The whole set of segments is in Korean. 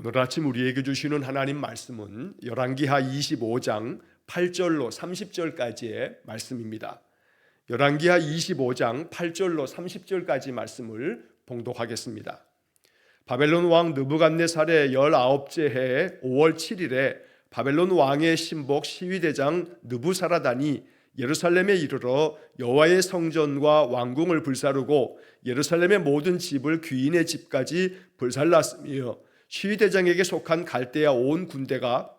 오늘 아침 우리에게 주시는 하나님 말씀은 열왕기하 25장 8절로 30절까지의 말씀입니다. 열왕기하 25장 8절로 30절까지 말씀을 봉독하겠습니다. 바벨론 왕 느부갓네살의 19째 해 5월 7일에 바벨론 왕의 신복 시위대장 느부사라단이 예루살렘에 이르러 여호와의 성전과 왕궁을 불사르고 예루살렘의 모든 집을 귀인의 집까지 불살랐으며 시위대장에게 속한 갈대아 온 군대가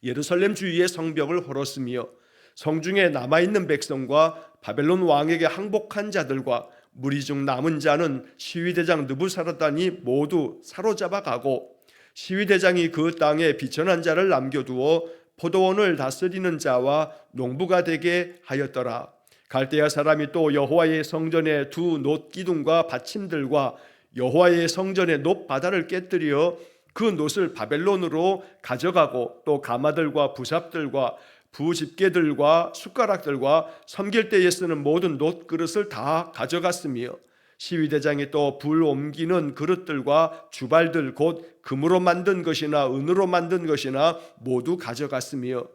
예루살렘 주위의 성벽을 헐었으며 성중에 남아있는 백성과 바벨론 왕에게 항복한 자들과 무리 중 남은 자는 시위대장 느부사라단이 모두 사로잡아 가고 시위대장이 그 땅에 비천한 자를 남겨두어 포도원을 다스리는 자와 농부가 되게 하였더라. 갈대아 사람이 또 여호와의 성전의 두 놋기둥과 받침들과 여호와의 성전의 놋바다를 깨뜨려 그 놋을 바벨론으로 가져가고 또 가마들과 부삽들과 부집게들과 숟가락들과 섬길 때에 쓰는 모든 놋그릇을 다 가져갔으며 시위대장이 또 불 옮기는 그릇들과 주발들 곧 금으로 만든 것이나 은으로 만든 것이나 모두 가져갔으며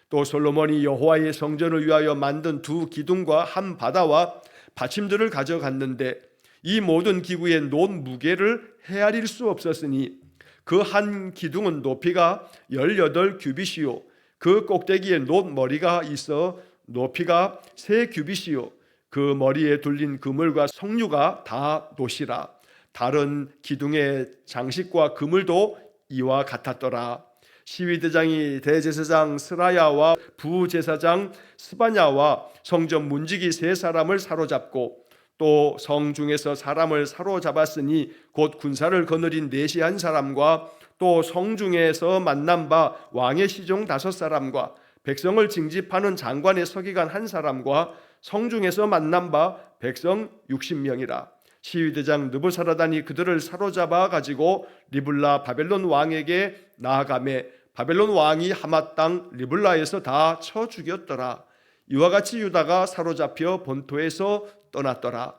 또 솔로몬이 여호와의 성전을 위하여 만든 두 기둥과 한 바다와 받침들을 가져갔는데 이 모든 기구의 놋 무게를 헤아릴 수 없었으니 그 한 기둥은 높이가 18규빗이요 그 꼭대기에 놋 머리가 있어 높이가 3규빗이요 그 머리에 둘린 그물과 석류가 다 놋이라. 다른 기둥의 장식과 그물도 이와 같았더라. 시위대장이 대제사장 스라야와 부제사장 스바냐와 성전 문지기 3사람을 사로잡고 또 성중에서 사람을 사로잡았으니 곧 군사를 거느린 내시 한 사람과 또 성중에서 만난 바 왕의 시종 5사람과 백성을 징집하는 장관의 서기관 1사람과 성중에서 만난 바 백성 60명이라. 시위대장 느부사라단이 그들을 사로잡아 가지고 리블라 바벨론 왕에게 나아가매 바벨론 왕이 하맛 땅 리블라에서 다 쳐 죽였더라. 이와 같이 유다가 사로잡혀 본토에서 떠났더라.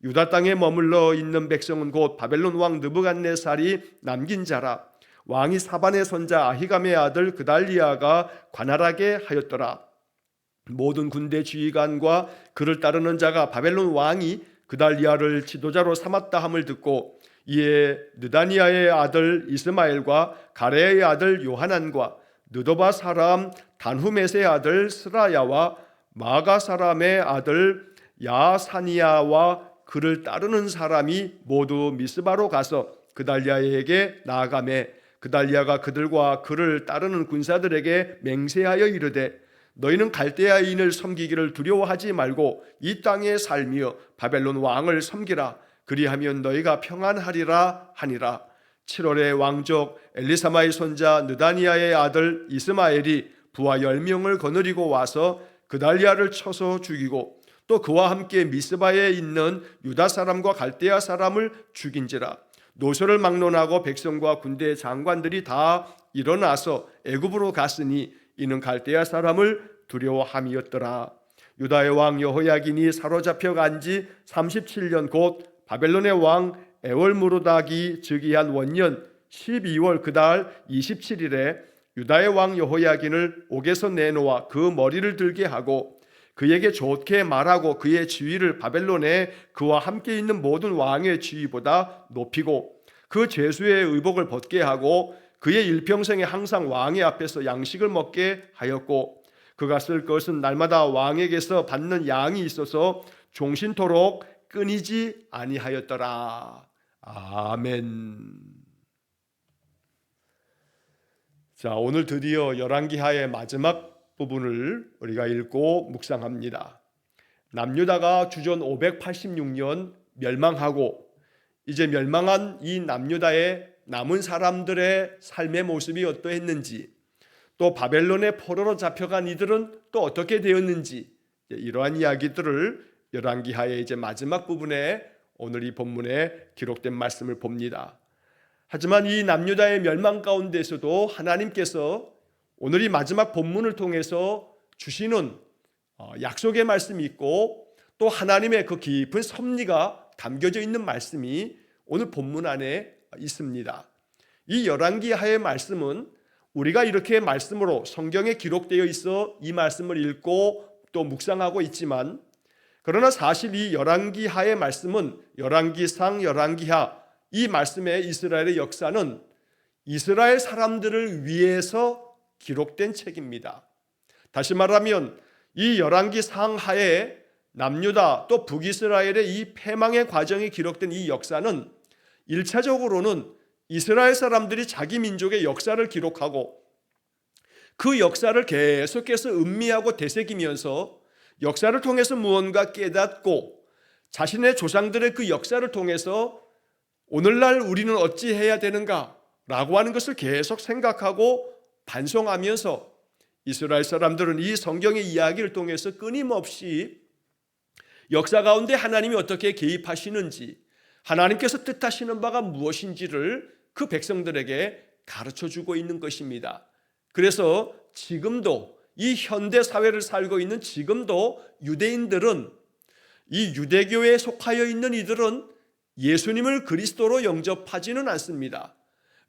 유다 땅에 머물러 있는 백성은 곧 바벨론 왕 느부갓네살이 남긴 자라. 왕이 사반의 손자 아히감의 아들 그달리아가 관할하게 하였더라. 모든 군대 지휘관과 그를 따르는 자가 바벨론 왕이 그달리아를 지도자로 삼았다 함을 듣고 이에 느다니아의 아들 이스마엘과 가레의 아들 요하난과 느도바 사람 단후메스의 아들 스라야와 마가 사람의 아들 야사니아와 그를 따르는 사람이 모두 미스바로 가서 그달리아에게 나아가매 그달리아가 그들과 그를 따르는 군사들에게 맹세하여 이르되 너희는 갈대아인을 섬기기를 두려워하지 말고 이 땅에 살며 바벨론 왕을 섬기라. 그리하면 너희가 평안하리라 하니라. 7월에 왕족 엘리사마의 손자 느다니아의 아들 이스마엘이 부하 10명을 거느리고 와서 그달리아를 쳐서 죽이고 또 그와 함께 미스바에 있는 유다 사람과 갈대아 사람을 죽인지라. 노소를 막론하고 백성과 군대 장관들이 다 일어나서 애굽으로 갔으니 이는 갈대아 사람을 두려워함이었더라. 유다의 왕 여호야긴이 사로잡혀 간 지 37년 곧 바벨론의 왕 에월무로닥이 즉위한 원년 12월 그달 27일에 유다의 왕 여호야긴을 옥에서 내놓아 그 머리를 들게 하고 그에게 좋게 말하고 그의 지위를 바벨론에 그와 함께 있는 모든 왕의 지위보다 높이고 그 죄수의 의복을 벗게 하고 그의 일평생에 항상 왕의 앞에서 양식을 먹게 하였고 그가 쓸 것은 날마다 왕에게서 받는 양이 있어서 종신토록 끊이지 아니하였더라. 아멘. 자, 오늘 드디어 열왕기하의 마지막 부분을 우리가 읽고 묵상합니다. 남유다가 주전 586년 멸망하고 이제 멸망한 이 남유다의 남은 사람들의 삶의 모습이 어떠했는지 또 바벨론의 포로로 잡혀간 이들은 또 어떻게 되었는지 이러한 이야기들을 열왕기하의 이제 마지막 부분에 오늘 이 본문에 기록된 말씀을 봅니다. 하지만 이 남유다의 멸망 가운데서도 하나님께서 오늘 이 마지막 본문을 통해서 주시는 약속의 말씀이 있고 또 하나님의 그 깊은 섭리가 담겨져 있는 말씀이 오늘 본문 안에 있습니다. 이 열왕기하의 말씀은 우리가 이렇게 말씀으로 성경에 기록되어 있어 이 말씀을 읽고 또 묵상하고 있지만, 그러나 사실 이 열왕기하의 말씀은 열왕기상, 열왕기하, 이 말씀의 이스라엘의 역사는 이스라엘 사람들을 위해서 기록된 책입니다. 다시 말하면 이 열왕기상 하에 남유다 또 북이스라엘의 이 패망의 과정이 기록된 이 역사는 1차적으로는 이스라엘 사람들이 자기 민족의 역사를 기록하고 그 역사를 계속해서 음미하고 되새기면서 역사를 통해서 무언가 깨닫고 자신의 조상들의 그 역사를 통해서 오늘날 우리는 어찌해야 되는가 라고 하는 것을 계속 생각하고 반성하면서 이스라엘 사람들은 이 성경의 이야기를 통해서 끊임없이 역사 가운데 하나님이 어떻게 개입하시는지, 하나님께서 뜻하시는 바가 무엇인지를 그 백성들에게 가르쳐주고 있는 것입니다. 그래서 지금도 이 현대 사회를 살고 있는 지금도 유대인들은, 이 유대교에 속하여 있는 이들은 예수님을 그리스도로 영접하지는 않습니다.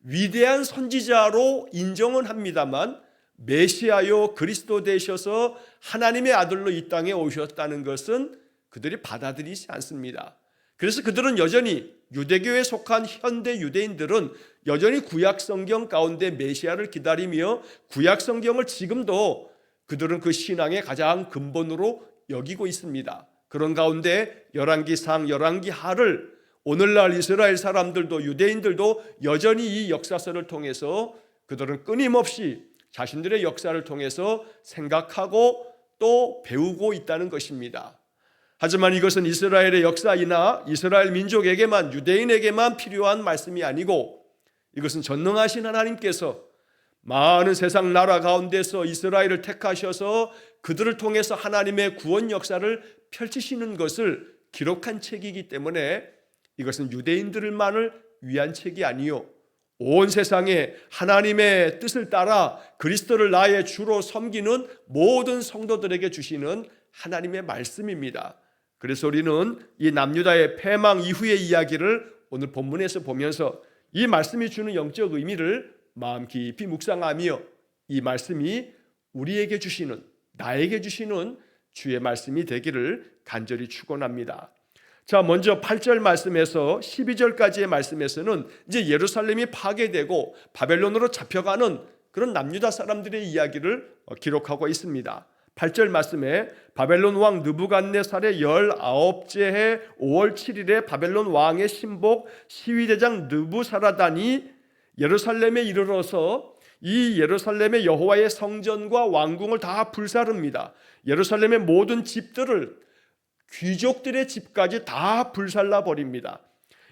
위대한 선지자로 인정은 합니다만 메시아요 그리스도 되셔서 하나님의 아들로 이 땅에 오셨다는 것은 그들이 받아들이지 않습니다. 그래서 그들은 여전히, 유대교에 속한 현대 유대인들은 여전히 구약 성경 가운데 메시아를 기다리며 구약 성경을 지금도 그들은 그 신앙의 가장 근본으로 여기고 있습니다. 그런 가운데 열왕기상, 열왕기하를 오늘날 이스라엘 사람들도 유대인들도 여전히 이 역사서를 통해서 그들은 끊임없이 자신들의 역사를 통해서 생각하고 또 배우고 있다는 것입니다. 하지만 이것은 이스라엘의 역사이나 이스라엘 민족에게만, 유대인에게만 필요한 말씀이 아니고, 이것은 전능하신 하나님께서 많은 세상 나라 가운데서 이스라엘을 택하셔서 그들을 통해서 하나님의 구원 역사를 펼치시는 것을 기록한 책이기 때문에 이것은 유대인들만을 위한 책이 아니요, 온 세상에 하나님의 뜻을 따라 그리스도를 나의 주로 섬기는 모든 성도들에게 주시는 하나님의 말씀입니다. 그래서 우리는 이 남유다의 패망 이후의 이야기를 오늘 본문에서 보면서 이 말씀이 주는 영적 의미를 마음 깊이 묵상하며 이 말씀이 우리에게 주시는, 나에게 주시는 주의 말씀이 되기를 간절히 축원합니다. 자, 먼저 8절 말씀에서 12절까지의 말씀에서는 이제 예루살렘이 파괴되고 바벨론으로 잡혀가는 그런 남유다 사람들의 이야기를 기록하고 있습니다. 8절 말씀에 바벨론 왕 느부갓네살의 19째 해 5월 7일에 바벨론 왕의 신복 시위대장 느부사라단이 예루살렘에 이르러서 이 예루살렘의 여호와의 성전과 왕궁을 다 불사릅니다. 예루살렘의 모든 집들을, 귀족들의 집까지 다 불살라 버립니다.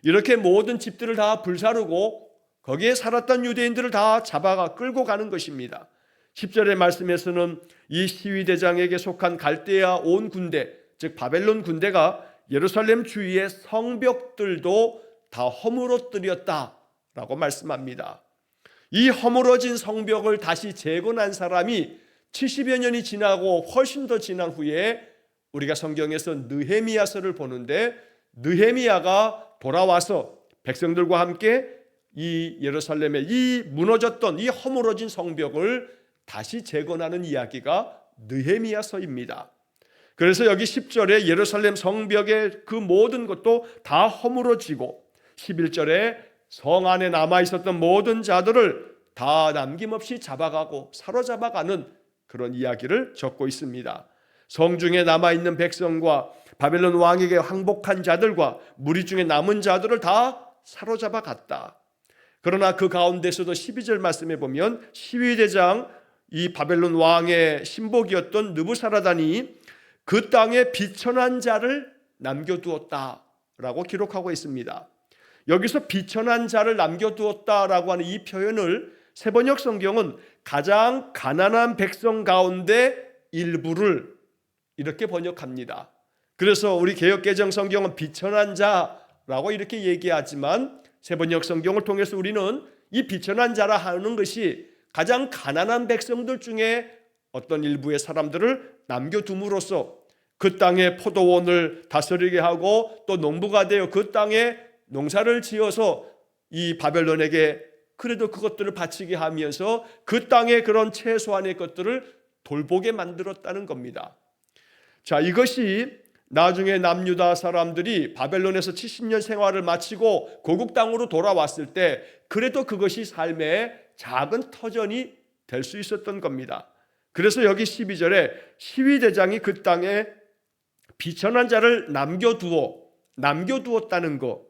이렇게 모든 집들을 다 불사르고 거기에 살았던 유대인들을 다 잡아가 끌고 가는 것입니다. 10절의 말씀에서는 이 시위대장에게 속한 갈대아 온 군대, 즉 바벨론 군대가 예루살렘 주위의 성벽들도 다 허물어뜨렸다라고 말씀합니다. 이 허물어진 성벽을 다시 재건한 사람이 70여 년이 지나고 훨씬 더 지난 후에 우리가 성경에서 느헤미야서를 보는데, 느헤미야가 돌아와서 백성들과 함께 이 예루살렘의 이 무너졌던 이 허물어진 성벽을 다시 재건하는 이야기가 느헤미야서입니다. 그래서 여기 10절에 예루살렘 성벽의 그 모든 것도 다 허물어지고 11절에 성 안에 남아있었던 모든 자들을 다 남김없이 잡아가고 사로잡아가는 그런 이야기를 적고 있습니다. 성중에 남아있는 백성과 바벨론 왕에게 항복한 자들과 무리 중에 남은 자들을 다 사로잡아 갔다. 그러나 그 가운데서도 12절 말씀에 보면 시위대장 이 바벨론 왕의 신복이었던 느부사라단이 그 땅에 비천한 자를 남겨두었다라고 기록하고 있습니다. 여기서 비천한 자를 남겨두었다라고 하는 이 표현을 세번역 성경은 가장 가난한 백성 가운데 일부를 이렇게 번역합니다. 그래서 우리 개역개정 성경은 비천한 자라고 이렇게 얘기하지만 세번역 성경을 통해서 우리는 이 비천한 자라 하는 것이 가장 가난한 백성들 중에 어떤 일부의 사람들을 남겨둠으로써 그 땅의 포도원을 다스리게 하고 또 농부가 되어 그 땅에 농사를 지어서 이 바벨론에게 그래도 그것들을 바치게 하면서 그 땅의 그런 최소한의 것들을 돌보게 만들었다는 겁니다. 자, 이것이 나중에 남유다 사람들이 바벨론에서 70년 생활을 마치고 고국 땅으로 돌아왔을 때 그래도 그것이 삶의 작은 터전이 될 수 있었던 겁니다. 그래서 여기 12절에 시위대장이 그 땅에 비천한 자를 남겨두었다는 것,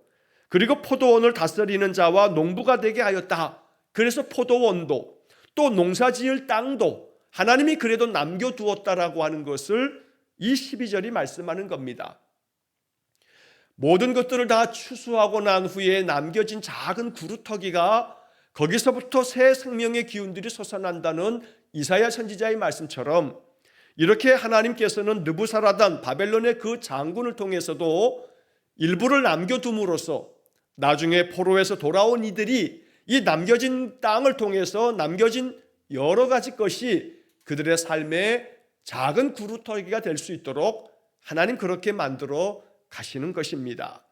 그리고 포도원을 다스리는 자와 농부가 되게 하였다. 그래서 포도원도 또 농사지을 땅도 하나님이 그래도 남겨두었다라고 하는 것을 이 12절이 말씀하는 겁니다. 모든 것들을 다 추수하고 난 후에 남겨진 작은 구루터기가 거기서부터 새 생명의 기운들이 솟아난다는 이사야 선지자의 말씀처럼 이렇게 하나님께서는 느부사라단 바벨론의 그 장군을 통해서도 일부를 남겨둠으로써 나중에 포로에서 돌아온 이들이 이 남겨진 땅을 통해서 남겨진 여러 가지 것이 그들의 삶의 작은 구루터기가 될 수 있도록 하나님 그렇게 만들어 가시는 것입니다.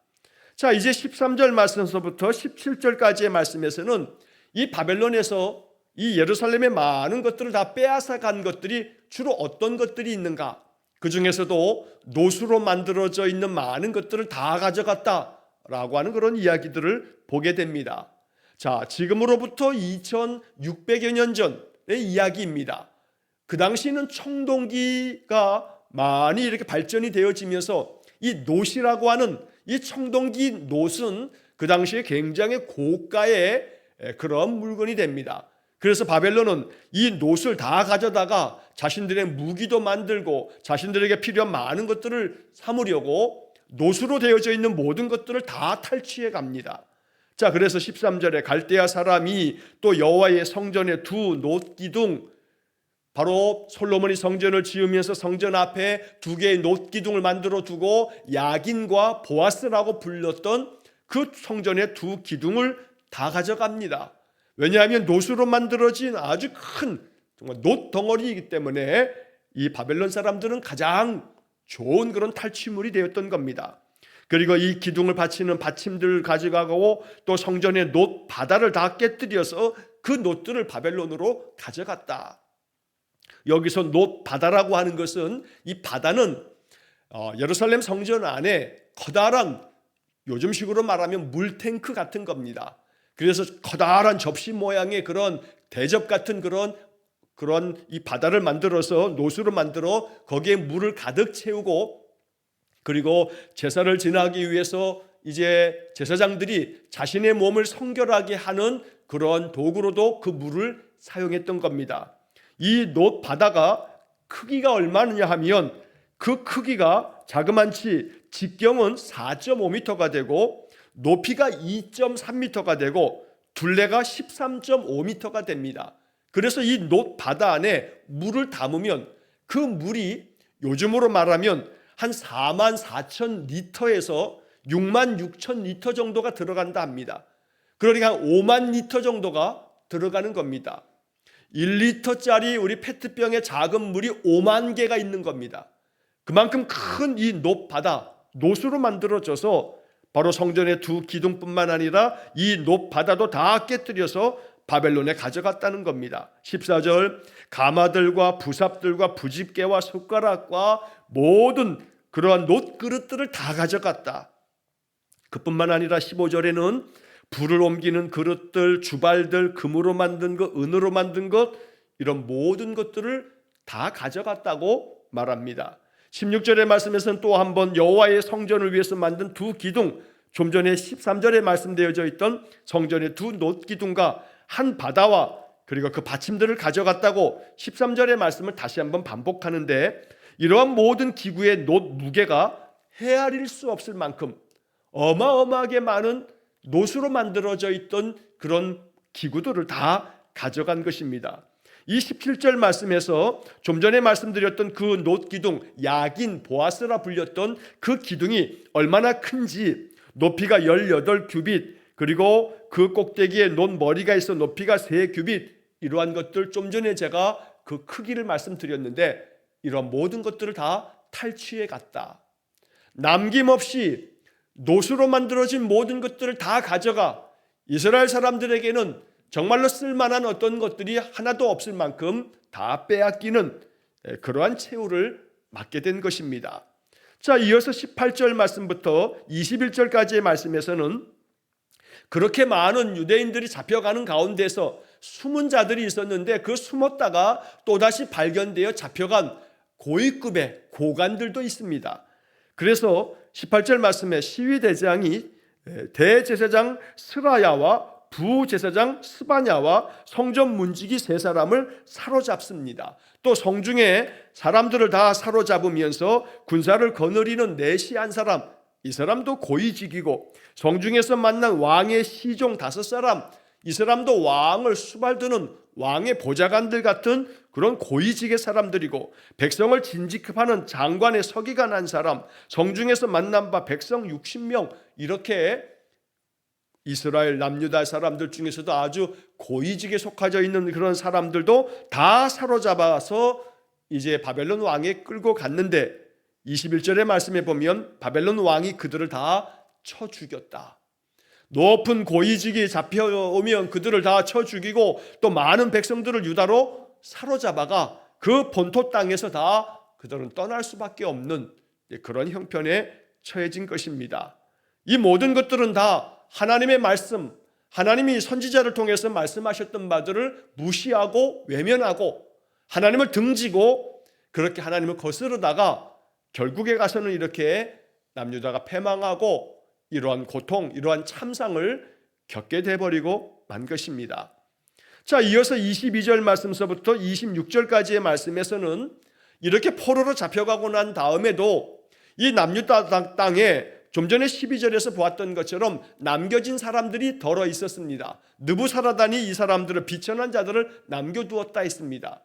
자, 이제 13절 말씀서부터 17절까지의 말씀에서는 이 바벨론에서 이 예루살렘의 많은 것들을 다 빼앗아 간 것들이 주로 어떤 것들이 있는가? 그 중에서도 노수로 만들어져 있는 많은 것들을 다 가져갔다라고 하는 그런 이야기들을 보게 됩니다. 자, 지금으로부터 2600여 년 전의 이야기입니다. 그 당시는 청동기가 많이 이렇게 발전이 되어지면서 이 놋이라고 하는 이 청동기 놋은 그 당시에 굉장히 고가의 그런 물건이 됩니다. 그래서 바벨론은 이 놋을 다 가져다가 자신들의 무기도 만들고 자신들에게 필요한 많은 것들을 삼으려고 놋으로 되어져 있는 모든 것들을 다 탈취해 갑니다. 자, 그래서 13절에 갈대아 사람이 또 여호와의 성전에 두 놋기둥, 바로 솔로몬이 성전을 지으면서 성전 앞에 두 개의 놋기둥을 만들어 두고 야긴과 보아스라고 불렀던 그 성전의 두 기둥을 다 가져갑니다. 왜냐하면 놋으로 만들어진 아주 큰 정말 놋 덩어리이기 때문에 이 바벨론 사람들은 가장 좋은 그런 탈취물이 되었던 겁니다. 그리고 이 기둥을 받치는 받침들을 가져가고 또 성전의 놋 바다를 다 깨뜨려서 그 놋들을 바벨론으로 가져갔다. 여기서 놋 바다라고 하는 것은 이 바다는 예루살렘 성전 안에 커다란, 요즘식으로 말하면 물탱크 같은 겁니다. 그래서 커다란 접시 모양의 그런 대접 같은 그런 이 바다를 만들어서 놋으로 만들어 거기에 물을 가득 채우고, 그리고 제사를 지나기 위해서 이제 제사장들이 자신의 몸을 성결하게 하는 그런 도구로도 그 물을 사용했던 겁니다. 이 놋 바다가 크기가 얼마냐 하면 그 크기가 자그만치 직경은 4.5m가 되고 높이가 2.3m가 되고 둘레가 13.5m가 됩니다. 그래서 이 놋 바다 안에 물을 담으면 그 물이 요즘으로 말하면 한 44,000리터에서 66,000리터 정도가 들어간다 합니다. 그러니까 한 5만 리터 정도가 들어가는 겁니다. 1리터짜리 우리 페트병에 작은 물이 5만 개가 있는 겁니다. 그만큼 큰 이 놋 바다, 놋으로 만들어져서 바로 성전의 두 기둥뿐만 아니라 이 놋 바다도 다 깨뜨려서 바벨론에 가져갔다는 겁니다. 14절, 가마들과 부삽들과 부집개와 숟가락과 모든 그러한 놋 그릇들을 다 가져갔다. 그뿐만 아니라 15절에는 불을 옮기는 그릇들, 주발들, 금으로 만든 것, 은으로 만든 것, 이런 모든 것들을 다 가져갔다고 말합니다. 16절의 말씀에서는 또 한 번 여호와의 성전을 위해서 만든 두 기둥, 좀 전에 13절에 말씀되어져 있던 성전의 두 놋기둥과 한 바다와 그리고 그 받침들을 가져갔다고 13절의 말씀을 다시 한번 반복하는데, 이러한 모든 기구의 놋 무게가 헤아릴 수 없을 만큼 어마어마하게 많은 놋으로 만들어져 있던 그런 기구들을 다 가져간 것입니다. 이 17절 말씀에서 좀 전에 말씀드렸던 그 놋 기둥, 야긴, 보아스라 불렸던 그 기둥이 얼마나 큰지, 높이가 18규빗, 그리고 그 꼭대기에 놋 머리가 있어 높이가 3규빗, 이러한 것들 좀 전에 제가 그 크기를 말씀드렸는데 이런 모든 것들을 다 탈취해 갔다. 남김없이 놋으로 만들어진 모든 것들을 다 가져가 이스라엘 사람들에게는 정말로 쓸만한 어떤 것들이 하나도 없을 만큼 다 빼앗기는 그러한 최후를 맞게 된 것입니다. 자, 이어서 18절 말씀부터 21절까지의 말씀에서는 그렇게 많은 유대인들이 잡혀가는 가운데서 숨은 자들이 있었는데 그 숨었다가 또다시 발견되어 잡혀간 고위급의 고관들도 있습니다. 그래서 18절 말씀에 시위대장이 대제사장 스라야와 부제사장 스바냐와 성전 문지기 세 사람을 사로잡습니다. 또 성중에 사람들을 다 사로잡으면서 군사를 거느리는 내시 한 사람, 이 사람도 고위직이고 성중에서 만난 왕의 시종 5사람, 이 사람도 왕을 수발드는 왕의 보좌관들 같은 그런 고위직의 사람들이고 백성을 진직하는 장관의 서기관 한 사람, 성중에서 만난 바 백성 60명, 이렇게 이스라엘 남유다 사람들 중에서도 아주 고위직에 속하져 있는 그런 사람들도 다 사로잡아서 이제 바벨론 왕에 끌고 갔는데 21절의 말씀에 보면 바벨론 왕이 그들을 다 쳐 죽였다. 높은 고위직이 잡혀오면 그들을 다 쳐 죽이고 또 많은 백성들을 유다로 사로잡아가 그 본토 땅에서 다 그들은 떠날 수밖에 없는 그런 형편에 처해진 것입니다. 이 모든 것들은 다 하나님의 말씀, 하나님이 선지자를 통해서 말씀하셨던 바들을 무시하고 외면하고 하나님을 등지고 그렇게 하나님을 거스르다가 결국에 가서는 이렇게 남유다가 패망하고 이러한 고통, 이러한 참상을 겪게 돼버리고 만 것입니다. 자, 이어서 22절 말씀서부터 26절까지의 말씀에서는 이렇게 포로로 잡혀가고 난 다음에도 이 남유다 땅에 좀 전에 12절에서 보았던 것처럼 남겨진 사람들이 덜어 있었습니다. 느부사라단이 이 사람들을 비천한 자들을 남겨두었다 했습니다.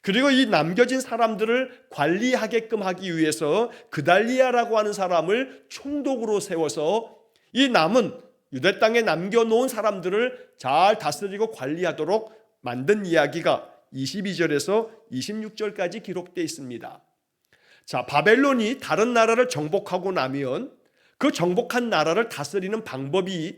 그리고 이 남겨진 사람들을 관리하게끔 하기 위해서 그달리아라고 하는 사람을 총독으로 세워서 이 남은 유대 땅에 남겨놓은 사람들을 잘 다스리고 관리하도록 만든 이야기가 22절에서 26절까지 기록되어 있습니다. 자, 바벨론이 다른 나라를 정복하고 나면 그 정복한 나라를 다스리는 방법이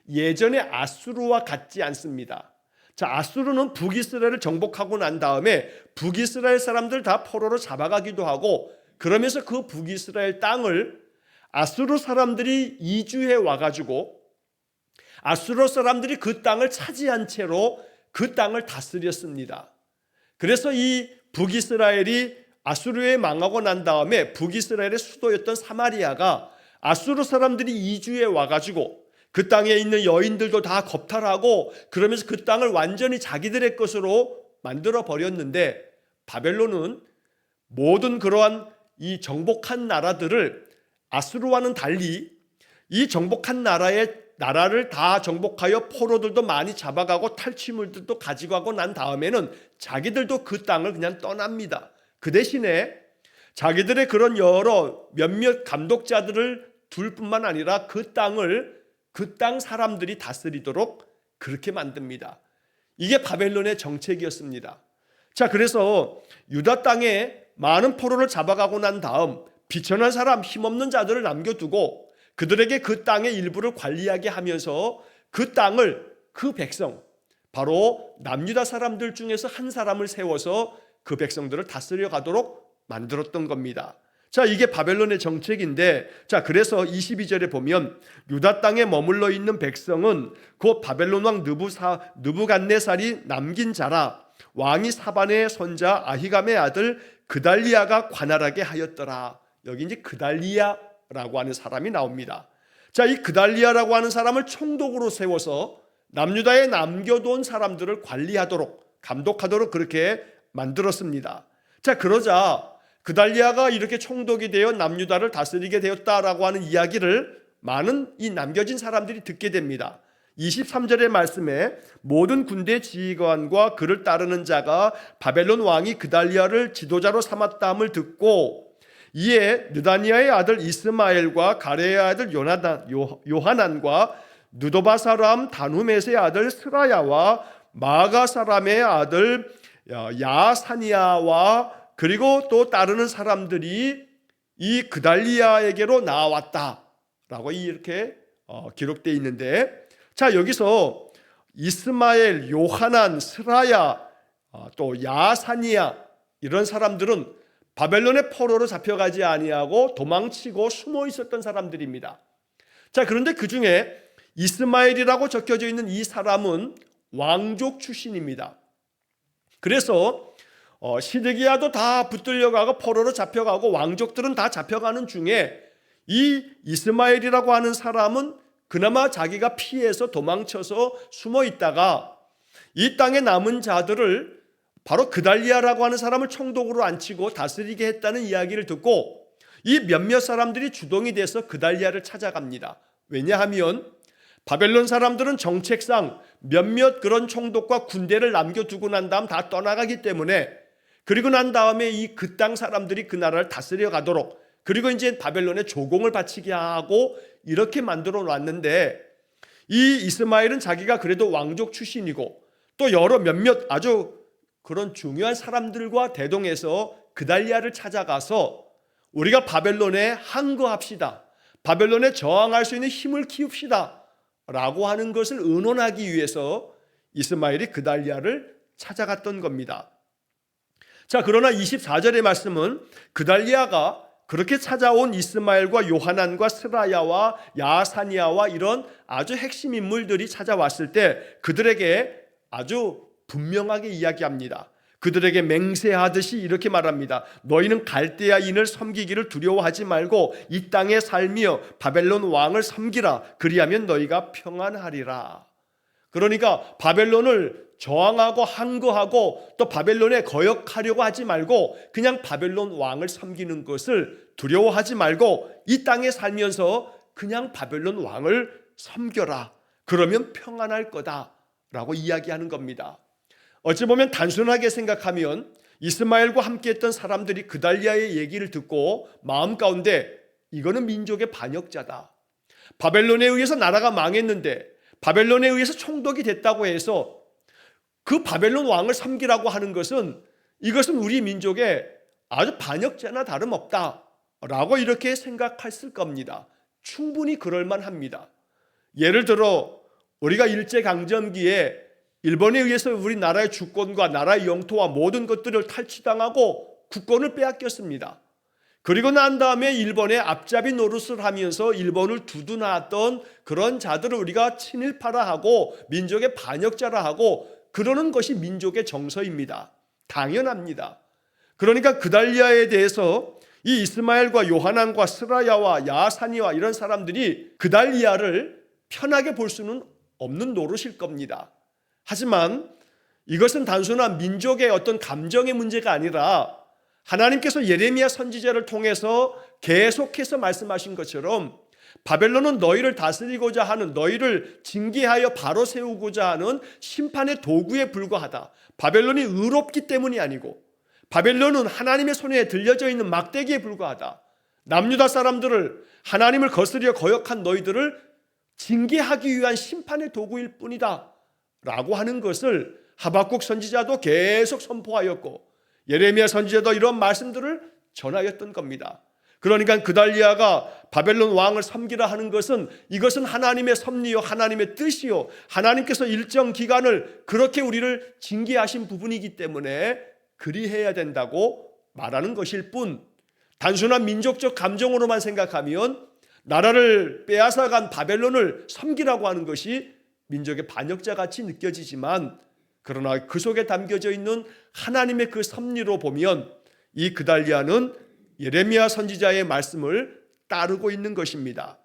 예전의 아수르와 같지 않습니다. 자, 아수르는 북이스라엘을 정복하고 난 다음에 북이스라엘 사람들 다 포로로 잡아가기도 하고 그러면서 그 북이스라엘 땅을 아수르 사람들이 이주해 와가지고 아수르 사람들이 그 땅을 차지한 채로 그 땅을 다스렸습니다. 그래서 이 북이스라엘이 아수르에 망하고 난 다음에 북이스라엘의 수도였던 사마리아가 아수르 사람들이 이주해 와가지고 그 땅에 있는 여인들도 다 겁탈하고 그러면서 그 땅을 완전히 자기들의 것으로 만들어 버렸는데 바벨론은 모든 그러한 이 정복한 나라들을 아수르와는 달리 이 정복한 나라를 다 정복하여 포로들도 많이 잡아가고 탈취물들도 가지고 가고 난 다음에는 자기들도 그 땅을 그냥 떠납니다. 그 대신에 자기들의 그런 여러 몇몇 감독자들을 둘 뿐만 아니라 그 땅을 그 땅 사람들이 다스리도록 그렇게 만듭니다. 이게 바벨론의 정책이었습니다. 자, 그래서 유다 땅에 많은 포로를 잡아가고 난 다음 비천한 사람, 힘없는 자들을 남겨두고 그들에게 그 땅의 일부를 관리하게 하면서 그 땅을 그 백성, 바로 남유다 사람들 중에서 한 사람을 세워서 그 백성들을 다스려 가도록 만들었던 겁니다. 자, 이게 바벨론의 정책인데, 자, 그래서 22절에 보면 유다 땅에 머물러 있는 백성은 곧 바벨론 왕 느부갓네살이 남긴 자라 왕이 사반의 손자 아히감의 아들 그달리아가 관할하게 하였더라. 여기 이제 그달리아라고 하는 사람이 나옵니다. 자, 이 그달리아라고 하는 사람을 총독으로 세워서 남유다에 남겨둔 사람들을 관리하도록 감독하도록 그렇게 만들었습니다. 자, 그러자 그달리아가 이렇게 총독이 되어 남유다를 다스리게 되었다라고 하는 이야기를 많은 이 남겨진 사람들이 듣게 됩니다. 23절의 말씀에 모든 군대 지휘관과 그를 따르는 자가 바벨론 왕이 그달리아를 지도자로 삼았다함을 듣고 이에 느다니아의 아들 이스마엘과 가레의 아들 요하난과 느도바 사람 다누메스의 아들 스라야와 마가 사람의 아들 야사니아와 그리고 또 따르는 사람들이 이 그달리아에게로 나왔다라고 이렇게 기록되어 있는데, 자, 여기서 이스마엘, 요하난, 스라야, 또 야사니야 이런 사람들은 바벨론의 포로로 잡혀가지 아니하고 도망치고 숨어 있었던 사람들입니다. 자, 그런데 그 중에 이스마엘이라고 적혀져 있는 이 사람은 왕족 출신입니다. 그래서 시드기야도 다 붙들려가고 포로로 잡혀가고 왕족들은 다 잡혀가는 중에 이 이스마엘이라고 하는 사람은 그나마 자기가 피해서 도망쳐서 숨어 있다가 이 땅에 남은 자들을 바로 그달리아라고 하는 사람을 총독으로 앉히고 다스리게 했다는 이야기를 듣고 이 몇몇 사람들이 주동이 돼서 그달리아를 찾아갑니다. 왜냐하면 바벨론 사람들은 정책상 몇몇 그런 총독과 군대를 남겨두고 난 다음 다 떠나가기 때문에, 그리고 난 다음에 이 그 땅 사람들이 그 나라를 다스려 가도록, 그리고 이제 바벨론에 조공을 바치게 하고 이렇게 만들어 놨는데, 이 이스마엘은 자기가 그래도 왕족 출신이고 또 여러 몇몇 아주 그런 중요한 사람들과 대동해서 그달리아를 찾아가서 우리가 바벨론에 항거합시다, 바벨론에 저항할 수 있는 힘을 키웁시다 라고 하는 것을 의논하기 위해서 이스마엘이 그달리아를 찾아갔던 겁니다. 자, 그러나 24절의 말씀은 그달리아가 그렇게 찾아온 이스마엘과 요하난과 스라야와 야사니아와 이런 아주 핵심 인물들이 찾아왔을 때 그들에게 아주 분명하게 이야기합니다. 그들에게 맹세하듯이 이렇게 말합니다. 너희는 갈대아인을 섬기기를 두려워하지 말고 이 땅에 살며 바벨론 왕을 섬기라. 그리하면 너희가 평안하리라. 그러니까 바벨론을 저항하고 항거하고 또 바벨론에 거역하려고 하지 말고 그냥 바벨론 왕을 섬기는 것을 두려워하지 말고 이 땅에 살면서 그냥 바벨론 왕을 섬겨라. 그러면 평안할 거다라고 이야기하는 겁니다. 어찌 보면 단순하게 생각하면 이스마엘과 함께했던 사람들이 그달리아의 얘기를 듣고 마음 가운데 이거는 민족의 반역자다, 바벨론에 의해서 나라가 망했는데 바벨론에 의해서 총독이 됐다고 해서 그 바벨론 왕을 섬기라고 하는 것은 이것은 우리 민족의 아주 반역자나 다름없다라고 이렇게 생각했을 겁니다. 충분히 그럴만합니다. 예를 들어 우리가 일제강점기에 일본에 의해서 우리나라의 주권과 나라의 영토와 모든 것들을 탈취당하고 국권을 빼앗겼습니다. 그리고 난 다음에 일본의 앞잡이 노릇을 하면서 일본을 두둔하던 그런 자들을 우리가 친일파라 하고 민족의 반역자라 하고 그러는 것이 민족의 정서입니다. 당연합니다. 그러니까 그달리아에 대해서 이 이스마엘과 요하난과 스라야와 야사니와 이런 사람들이 그달리아를 편하게 볼 수는 없는 노릇일 겁니다. 하지만 이것은 단순한 민족의 어떤 감정의 문제가 아니라 하나님께서 예레미야 선지자를 통해서 계속해서 말씀하신 것처럼 바벨론은 너희를 다스리고자 하는, 너희를 징계하여 바로 세우고자 하는 심판의 도구에 불과하다. 바벨론이 의롭기 때문이 아니고 바벨론은 하나님의 손에 들려져 있는 막대기에 불과하다. 남유다 사람들을, 하나님을 거스려 거역한 너희들을 징계하기 위한 심판의 도구일 뿐이다 라고 하는 것을 하박국 선지자도 계속 선포하였고 예레미야 선지자도 이런 말씀들을 전하였던 겁니다. 그러니까 그달리아가 바벨론 왕을 섬기라 하는 것은 이것은 하나님의 섭리요 하나님의 뜻이요 하나님께서 일정 기간을 그렇게 우리를 징계하신 부분이기 때문에 그리해야 된다고 말하는 것일 뿐, 단순한 민족적 감정으로만 생각하면 나라를 빼앗아간 바벨론을 섬기라고 하는 것이 민족의 반역자 같이 느껴지지만, 그러나 그 속에 담겨져 있는 하나님의 그 섭리로 보면 이 그달리아는 예레미야 선지자의 말씀을 따르고 있는 것입니다.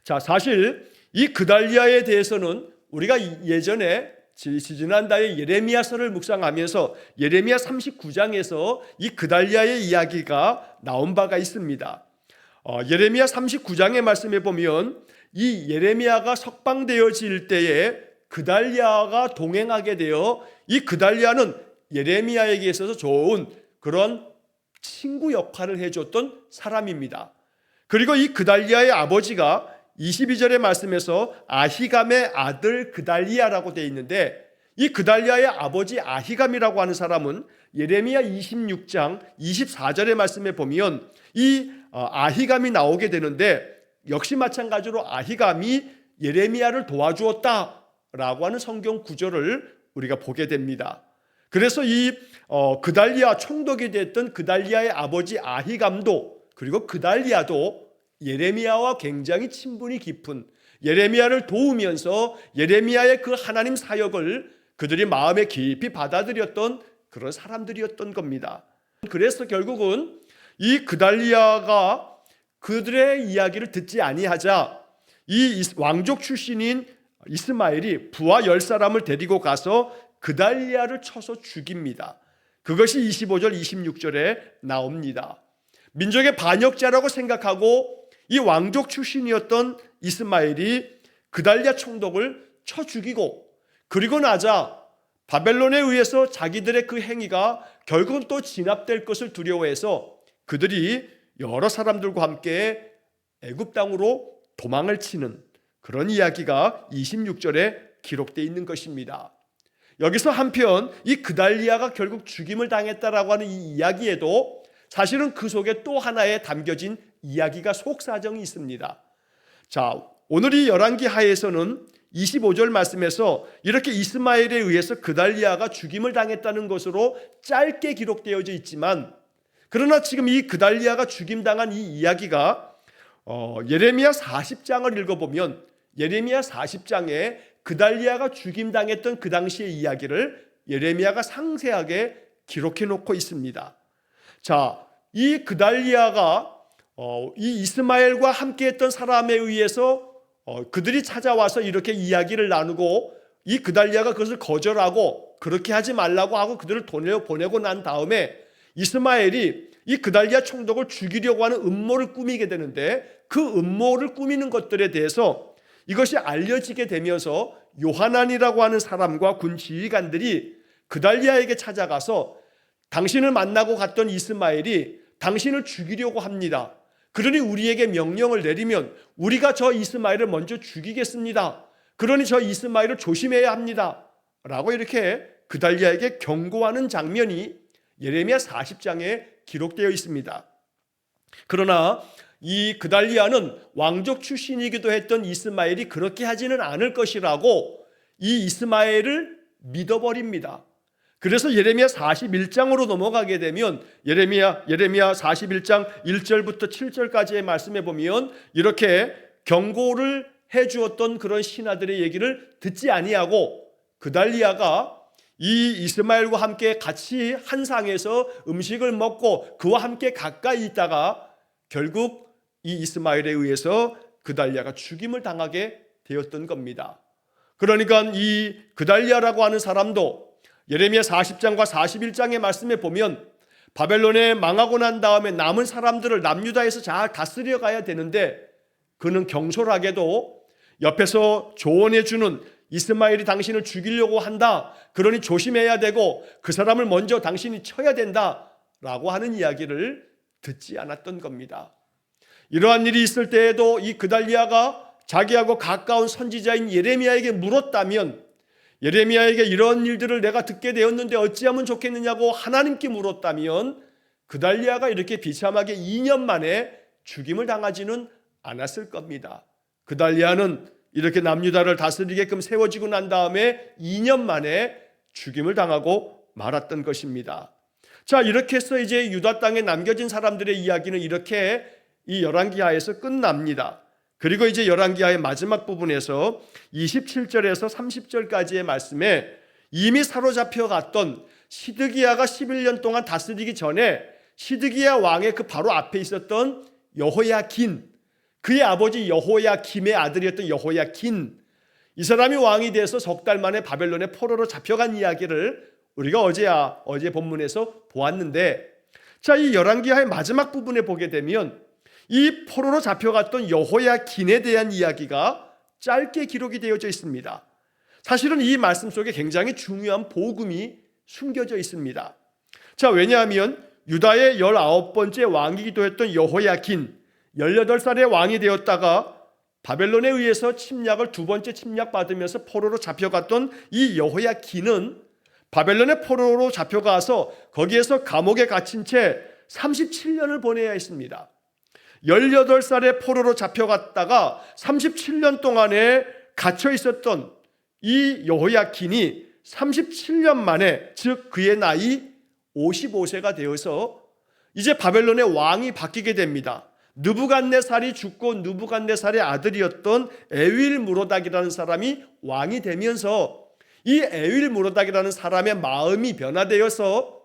자, 사실 이 그달리아에 대해서는 우리가 예전에 지난달에 예레미야서를 묵상하면서 예레미야 39장에서 이 그달리아의 이야기가 나온 바가 있습니다. 예레미야 39장의 말씀에 보면 이 예레미야가 석방되어질 때에 그달리아가 동행하게 되어 이 그달리아는 예레미야에게 있어서 좋은 그런 친구 역할을 해줬던 사람입니다. 그리고 이 그달리아의 아버지가 22절의 말씀에서 아히감의 아들 그달리아라고 되어 있는데, 이 그달리아의 아버지 아히감이라고 하는 사람은 예레미야 26장 24절의 말씀에 보면 이 아히감이 나오게 되는데, 역시 마찬가지로 아히감이 예레미야를 도와주었다 라고 하는 성경 구절을 우리가 보게 됩니다. 그래서 이 그달리아 총독이 됐던 그달리아의 아버지 아히감도, 그리고 그달리아도 예레미야와 굉장히 친분이 깊은, 예레미야를 도우면서 예레미야의 그 하나님 사역을 그들이 마음에 깊이 받아들였던 그런 사람들이었던 겁니다. 그래서 결국은 이 그달리아가 그들의 이야기를 듣지 아니하자 이 왕족 출신인 이스마엘이 부하 10사람을 데리고 가서 그달리아를 쳐서 죽입니다. 그것이 25절 26절에 나옵니다. 민족의 반역자라고 생각하고 이 왕족 출신이었던 이스마엘이 그달리아 총독을 쳐 죽이고, 그리고 나자 바벨론에 의해서 자기들의 그 행위가 결국은 또 진압될 것을 두려워해서 그들이 여러 사람들과 함께 애굽 땅으로 도망을 치는 그런 이야기가 26절에 기록되어 있는 것입니다. 여기서 한편 이 그달리아가 결국 죽임을 당했다라고 하는 이 이야기에도 사실은 그 속에 또 하나의 담겨진 이야기가 속사정이 있습니다. 자, 오늘 이 열왕기 하에서는 25절 말씀에서 이렇게 이스마엘에 의해서 그달리아가 죽임을 당했다는 것으로 짧게 기록되어져 있지만, 그러나 지금 이 그달리아가 죽임당한 이 이야기가 예레미야 40장을 읽어보면 예레미야 40장에 그달리아가 죽임당했던 그 당시의 이야기를 예레미야가 상세하게 기록해 놓고 있습니다. 자, 이 그달리아가 이 이스마엘과 함께했던 사람에 의해서 그들이 찾아와서 이렇게 이야기를 나누고, 이 그달리아가 그것을 거절하고 그렇게 하지 말라고 하고 그들을 보내고 난 다음에 이스마엘이 이 그달리아 총독을 죽이려고 하는 음모를 꾸미게 되는데, 그 음모를 꾸미는 것들에 대해서 이것이 알려지게 되면서 요하난이라고 하는 사람과 군 지휘관들이 그달리아에게 찾아가서 당신을 만나고 갔던 이스마엘이 당신을 죽이려고 합니다. 그러니 우리에게 명령을 내리면 우리가 저 이스마엘을 먼저 죽이겠습니다. 그러니 저 이스마엘을 조심해야 합니다. 라고 이렇게 그달리아에게 경고하는 장면이 예레미야 40장에 기록되어 있습니다. 그러나 이 그달리아는 왕족 출신이기도 했던 이스마엘이 그렇게 하지는 않을 것이라고 이 이스마엘을 믿어버립니다. 그래서 예레미야 41장으로 넘어가게 되면 예레미야 41장 1절부터 7절까지의 말씀에 보면 이렇게 경고를 해주었던 그런 신하들의 얘기를 듣지 아니하고 그달리아가 이 이스마엘과 함께 같이 한 상에서 음식을 먹고 그와 함께 가까이 있다가 결국 이 이스마엘에 의해서 그달리아가 죽임을 당하게 되었던 겁니다. 그러니까 이 그달리아라고 하는 사람도 예레미야 40장과 41장의 말씀에 보면 바벨론에 망하고 난 다음에 남은 사람들을 남유다에서 잘 다스려 가야 되는데, 그는 경솔하게도 옆에서 조언해 주는 이스마엘이 당신을 죽이려고 한다, 그러니 조심해야 되고 그 사람을 먼저 당신이 쳐야 된다 라고 하는 이야기를 듣지 않았던 겁니다. 이러한 일이 있을 때에도 이 그달리아가 자기하고 가까운 선지자인 예레미야에게 물었다면, 예레미야에게 이런 일들을 내가 듣게 되었는데 어찌하면 좋겠느냐고 하나님께 물었다면, 그달리아가 이렇게 비참하게 2년 만에 죽임을 당하지는 않았을 겁니다. 그달리아는 이렇게 남유다를 다스리게끔 세워지고 난 다음에 2년 만에 죽임을 당하고 말았던 것입니다. 자, 이렇게 해서 이제 유다 땅에 남겨진 사람들의 이야기는 이렇게 이 열왕기하에서 끝납니다. 그리고 이제 열왕기하의 마지막 부분에서 27절에서 30절까지의 말씀에 이미 사로잡혀 갔던 시드기야가 11년 동안 다스리기 전에 시드기야 왕의 그 바로 앞에 있었던 여호야긴, 그의 아버지 여호야김의 아들이었던 여호야긴, 이 사람이 왕이 돼서 석 달 만에 바벨론의 포로로 잡혀간 이야기를 우리가 어제 본문에서 보았는데, 자, 이 열왕기하의 마지막 부분에 보게 되면 이 포로로 잡혀갔던 여호야긴에 대한 이야기가 짧게 기록이 되어져 있습니다. 사실은 이 말씀 속에 굉장히 중요한 복음이 숨겨져 있습니다. 자, 왜냐하면 유다의 19번째 왕이기도 했던 여호야긴, 18살의 왕이 되었다가 바벨론에 의해서 침략을 2번째 침략받으면서 포로로 잡혀갔던 이 여호야긴은 바벨론의 포로로 잡혀가서 거기에서 감옥에 갇힌 채 37년을 보내야 했습니다. 18살의 포로로 잡혀갔다가 37년 동안에 갇혀 있었던 이 여호야긴이 37년 만에, 즉 그의 나이 55세가 되어서 이제 바벨론의 왕이 바뀌게 됩니다. 느부갓네살이 죽고 느부갓네살의 아들이었던 에윌무로닥이라는 사람이 왕이 되면서 이 에윌무로닥이라는 사람의 마음이 변화되어서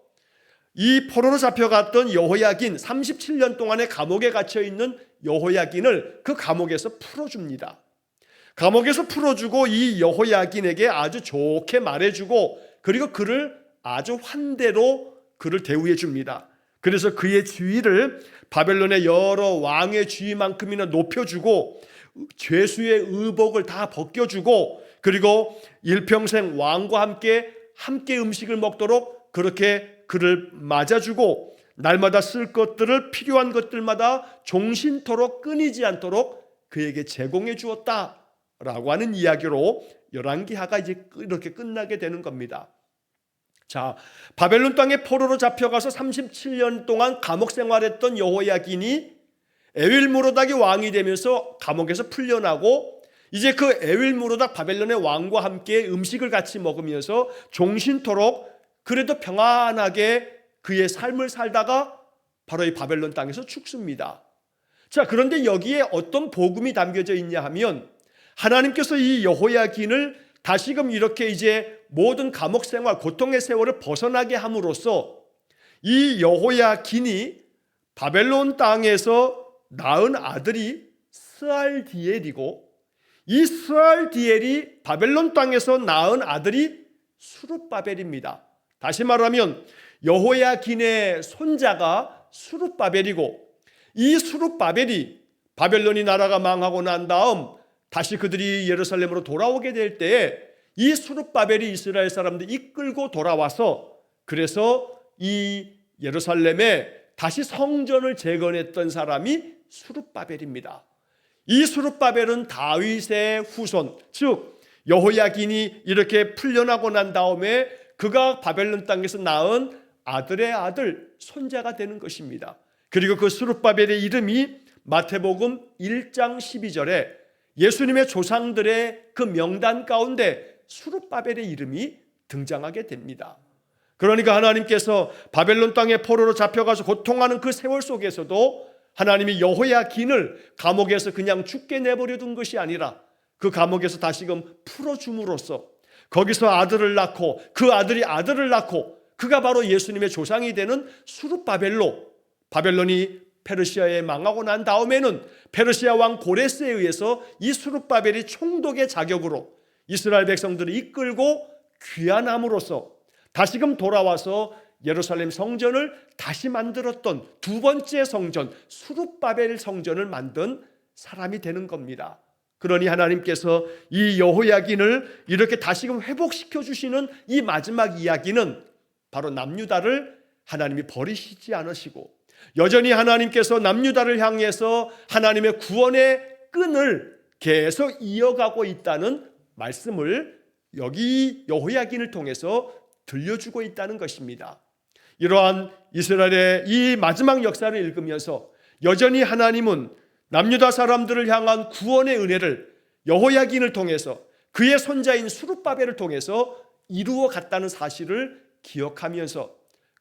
이 포로로 잡혀갔던 여호야긴, 37년 동안의 감옥에 갇혀 있는 여호야긴을 그 감옥에서 풀어줍니다. 감옥에서 풀어주고 이 여호야긴에게 아주 좋게 말해주고, 그리고 그를 아주 환대로 그를 대우해 줍니다. 그래서 그의 지위를 바벨론의 여러 왕의 지위만큼이나 높여주고, 죄수의 의복을 다 벗겨주고, 그리고 일평생 왕과 함께 음식을 먹도록 그렇게 그를 맞아주고, 날마다 쓸 것들을, 필요한 것들마다 종신토록 끊이지 않도록 그에게 제공해 주었다라고 하는 이야기로 열왕기하가 이제 이렇게 끝나게 되는 겁니다. 자, 바벨론 땅에 포로로 잡혀가서 37년 동안 감옥 생활했던 여호야긴이 에윌무로닥이 왕이 되면서 감옥에서 풀려나고, 이제 그 에윌무로닥 바벨론의 왕과 함께 음식을 같이 먹으면서 종신토록 그래도 평안하게 그의 삶을 살다가 바로 이 바벨론 땅에서 죽습니다. 자, 그런데 여기에 어떤 복음이 담겨져 있냐 하면, 하나님께서 이 여호야긴을 다시금 이렇게 이제 모든 감옥 생활, 고통의 세월을 벗어나게 함으로써 이 여호야긴이 바벨론 땅에서 낳은 아들이 스알디엘이고, 이 스알디엘이 바벨론 땅에서 낳은 아들이 수룹바벨입니다. 다시 말하면 여호야긴의 손자가 수룹바벨이고, 이 수룹바벨이 바벨론이 나라가 망하고 난 다음 다시 그들이 예루살렘으로 돌아오게 될 때에 이 수룹바벨이 이스라엘 사람들 이끌고 돌아와서, 그래서 이 예루살렘에 다시 성전을 재건했던 사람이 수룹바벨입니다. 이 수룹바벨은 다윗의 후손, 즉 여호야긴이 이렇게 풀려나고 난 다음에 그가 바벨론 땅에서 낳은 아들의 아들, 손자가 되는 것입니다. 그리고 그 수룹바벨의 이름이 마태복음 1장 12절에 예수님의 조상들의 그 명단 가운데 수룹바벨의 이름이 등장하게 됩니다. 그러니까 하나님께서 바벨론 땅에 포로로 잡혀가서 고통하는 그 세월 속에서도 하나님이 여호야긴을 감옥에서 그냥 죽게 내버려 둔 것이 아니라 그 감옥에서 다시금 풀어줌으로써 거기서 아들을 낳고, 그 아들이 아들을 낳고, 그가 바로 예수님의 조상이 되는 수룹바벨로, 바벨론이 페르시아에 망하고 난 다음에는 페르시아 왕 고레스에 의해서 이 수룹바벨이 총독의 자격으로 이스라엘 백성들을 이끌고 귀환함으로써 다시금 돌아와서 예루살렘 성전을 다시 만들었던 두 번째 성전, 수룹바벨 성전을 만든 사람이 되는 겁니다. 그러니 하나님께서 이 여호야긴을 이렇게 다시금 회복시켜 주시는 이 마지막 이야기는 바로 남유다를 하나님이 버리시지 않으시고, 여전히 하나님께서 남유다를 향해서 하나님의 구원의 끈을 계속 이어가고 있다는 말씀을 여기 여호야긴을 통해서 들려주고 있다는 것입니다. 이러한 이스라엘의 이 마지막 역사를 읽으면서 여전히 하나님은 남유다 사람들을 향한 구원의 은혜를 여호야긴을 통해서, 그의 손자인 수룹바벨을 통해서 이루어 갔다는 사실을 기억하면서,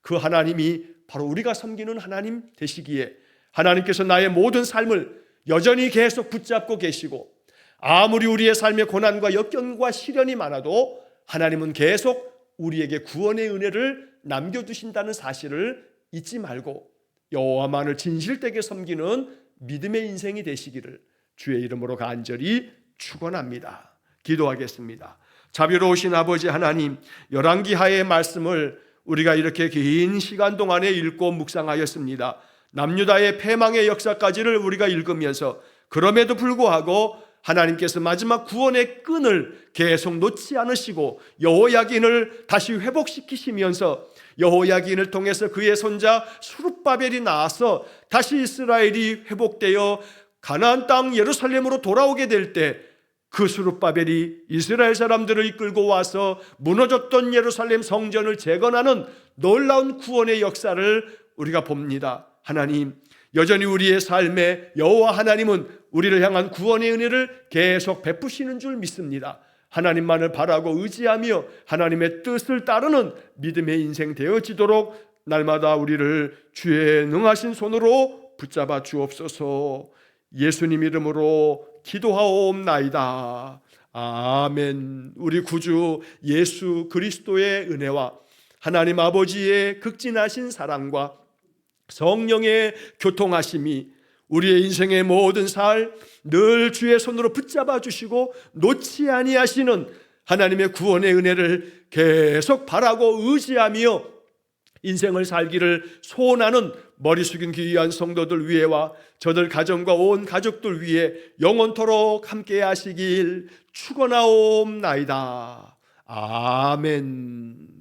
그 하나님이 바로 우리가 섬기는 하나님 되시기에 하나님께서 나의 모든 삶을 여전히 계속 붙잡고 계시고, 아무리 우리의 삶의 고난과 역경과 시련이 많아도 하나님은 계속 우리에게 구원의 은혜를 남겨두신다는 사실을 잊지 말고 여호와만을 진실되게 섬기는 믿음의 인생이 되시기를 주의 이름으로 간절히 축원합니다. 기도하겠습니다. 자비로우신 아버지 하나님, 열왕기하의 말씀을 우리가 이렇게 긴 시간 동안에 읽고 묵상하였습니다. 남유다의 패망의 역사까지를 우리가 읽으면서 그럼에도 불구하고 하나님께서 마지막 구원의 끈을 계속 놓지 않으시고 여호야긴을 다시 회복시키시면서 여호야긴을 통해서 그의 손자 수룹바벨이 나와서 다시 이스라엘이 회복되어 가나안 땅 예루살렘으로 돌아오게 될 때 그 수룹바벨이 이스라엘 사람들을 이끌고 와서 무너졌던 예루살렘 성전을 재건하는 놀라운 구원의 역사를 우리가 봅니다. 하나님, 여전히 우리의 삶에 여호와 하나님은 우리를 향한 구원의 은혜를 계속 베푸시는 줄 믿습니다. 하나님만을 바라고 의지하며 하나님의 뜻을 따르는 믿음의 인생 되어지도록 날마다 우리를 주의 능하신 손으로 붙잡아 주옵소서. 예수님 이름으로 기도하옵나이다. 아멘. 우리 구주 예수 그리스도의 은혜와 하나님 아버지의 극진하신 사랑과 성령의 교통하심이 우리의 인생의 모든 살 늘 주의 손으로 붙잡아 주시고 놓지 아니하시는 하나님의 구원의 은혜를 계속 바라고 의지하며 인생을 살기를 소원하는 머리 숙인 귀한 성도들 위에와 저들 가정과 온 가족들 위에 영원토록 함께 하시길 축원하옵나이다. 아멘.